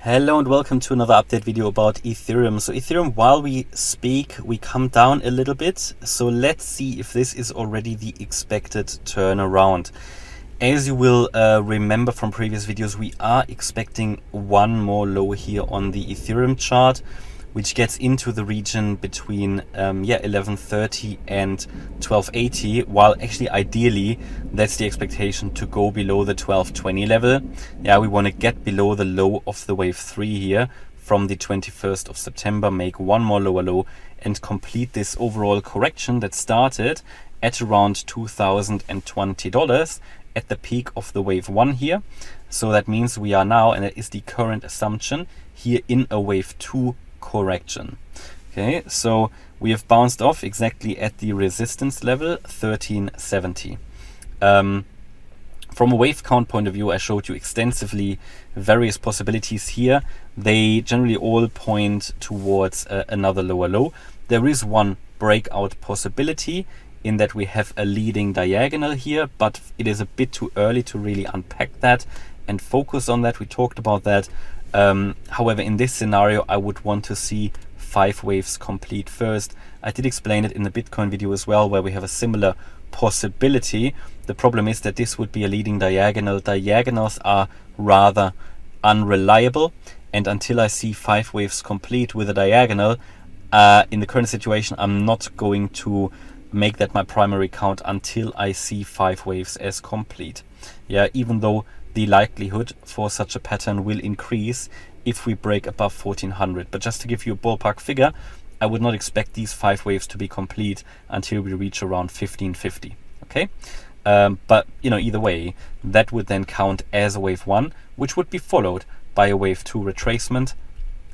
Hello and welcome to another update video about Ethereum. So Ethereum, while we speak, we come down a little bit. So let's see if this is already the expected turnaround. As you will remember from previous videos, we are expecting one more low here on the Ethereum chart, which gets into the region between 1130 and 1280, while actually ideally that's the expectation to go below the 1220 level. We want to get below the low of the wave 3 here from the 21st of September, make one more lower low and complete this overall correction that started at around $2,020 at the peak of the wave 1 here. So that means we are now, and that is the current assumption, here in a wave 2 correction. Okay, so we have bounced off exactly at the resistance level 1370. From a wave count point of view, I showed you extensively various possibilities here. They generally all point towards another lower low. There is one breakout possibility in that we have a leading diagonal here, but it is a bit too early to really unpack that and focus on that. We talked about that. However, in this scenario, I would want to see 5 waves complete first. I did explain it in the Bitcoin video as well, where we have a similar possibility. The problem is that this would be a leading diagonal. Diagonals are rather unreliable, and until I see 5 waves complete with a diagonal, in the current situation, I'm not going to make that my primary count until I see 5 waves as complete. Even though the likelihood for such a pattern will increase if we break above 1400. But just to give you a ballpark figure, I would not expect these 5 waves to be complete until we reach around 1550. Okay, but either way, that would then count as a wave 1, which would be followed by a wave 2 retracement.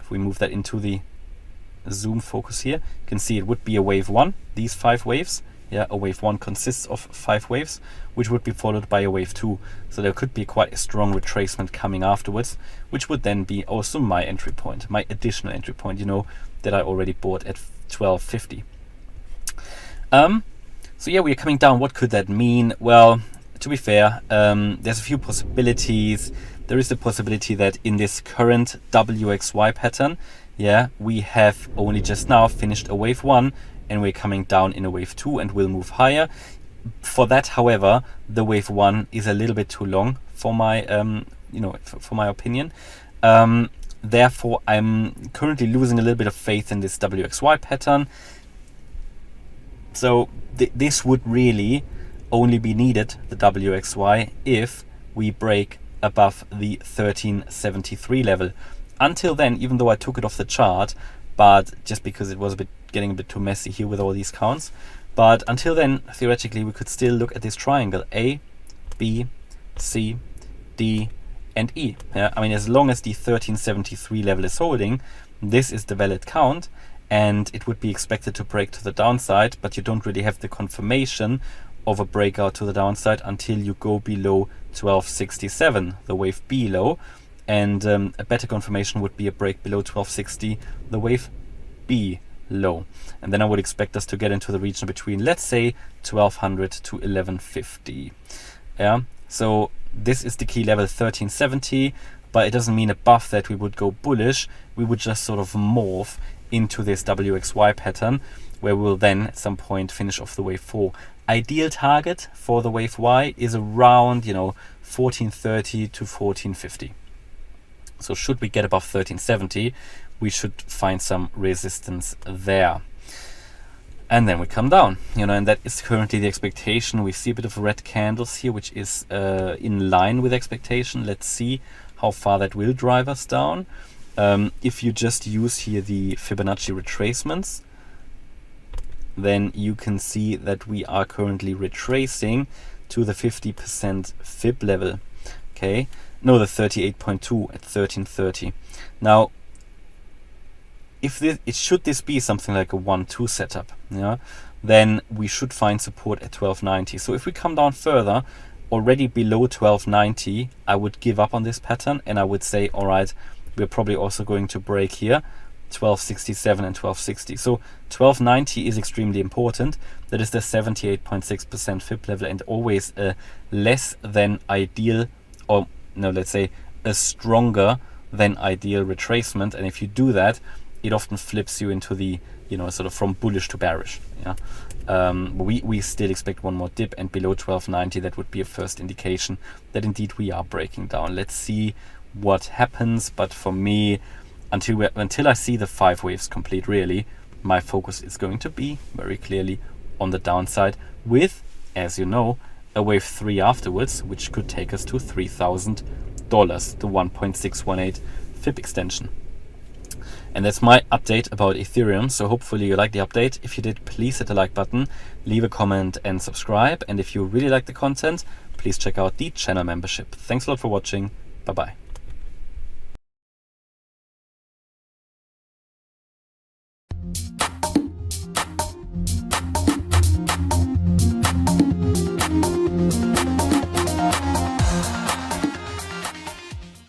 If we move that into the zoom focus here, you can see it would be a wave 1, these 5 waves. A wave 1 consists of 5 waves, which would be followed by a wave 2. So there could be quite a strong retracement coming afterwards, which would then be also my entry point, my additional entry point, that I already bought at 1250. So we are coming down. What could that mean? Well, to be fair, there's a few possibilities. There is the possibility that in this current WXY pattern, we have only just now finished a wave 1, and we're coming down in a wave 2 and will move higher. For that, however, the wave 1 is a little bit too long for my for my opinion. Therefore, I'm currently losing a little bit of faith in this WXY pattern. So this would really only be needed, the WXY, if we break above the 1373 level. Until then, even though I took it off the chart, but just because it was getting a bit too messy here with all these counts. But until then, theoretically, we could still look at this triangle A, B, C, D, and E. I mean, as long as the 1373 level is holding, this is the valid count, and it would be expected to break to the downside, but you don't really have the confirmation of a breakout to the downside until you go below 1267, the wave B low. And a better confirmation would be a break below 1260, the wave B low. And then I would expect us to get into the region between, let's say, 1200 to 1150. So this is the key level, 1370, but it doesn't mean above that we would go bullish. We would just sort of morph into this WXY pattern, where we'll then at some point finish off the wave 4. Ideal target for the wave Y is around 1430 to 1450. So should we get above 1370, we should find some resistance there. And then we come down, and that is currently the expectation. We see a bit of red candles here, which is in line with expectation. Let's see how far that will drive us down. If you just use here the Fibonacci retracements, then you can see that we are currently retracing to the 50% Fib level. Okay. No, the 38.2 at 1330. Now, if should this be something like a 1-2 setup, then we should find support at 1290. So if we come down further, already below 1290, I would give up on this pattern, and I would say, all right, we're probably also going to break here, 1267 and 1260. So 1290 is extremely important. That is the 78.6% Fib level, and always a less than ideal, or no, let's say a stronger than ideal retracement. And if you do that, it often flips you into the, sort of from bullish to bearish. We still expect one more dip, and below 1290, that would be a first indication that indeed we are breaking down. Let's see what happens. But for me, until I see the 5 waves complete, really, my focus is going to be very clearly on the downside with, as you know, a wave 3 afterwards, which could take us to $3,000, the 1.618 FIB extension. And that's my update about Ethereum. So hopefully you liked the update. If you did, please hit the like button, leave a comment and subscribe. And if you really like the content, please check out the channel membership. Thanks a lot for watching. Bye-bye.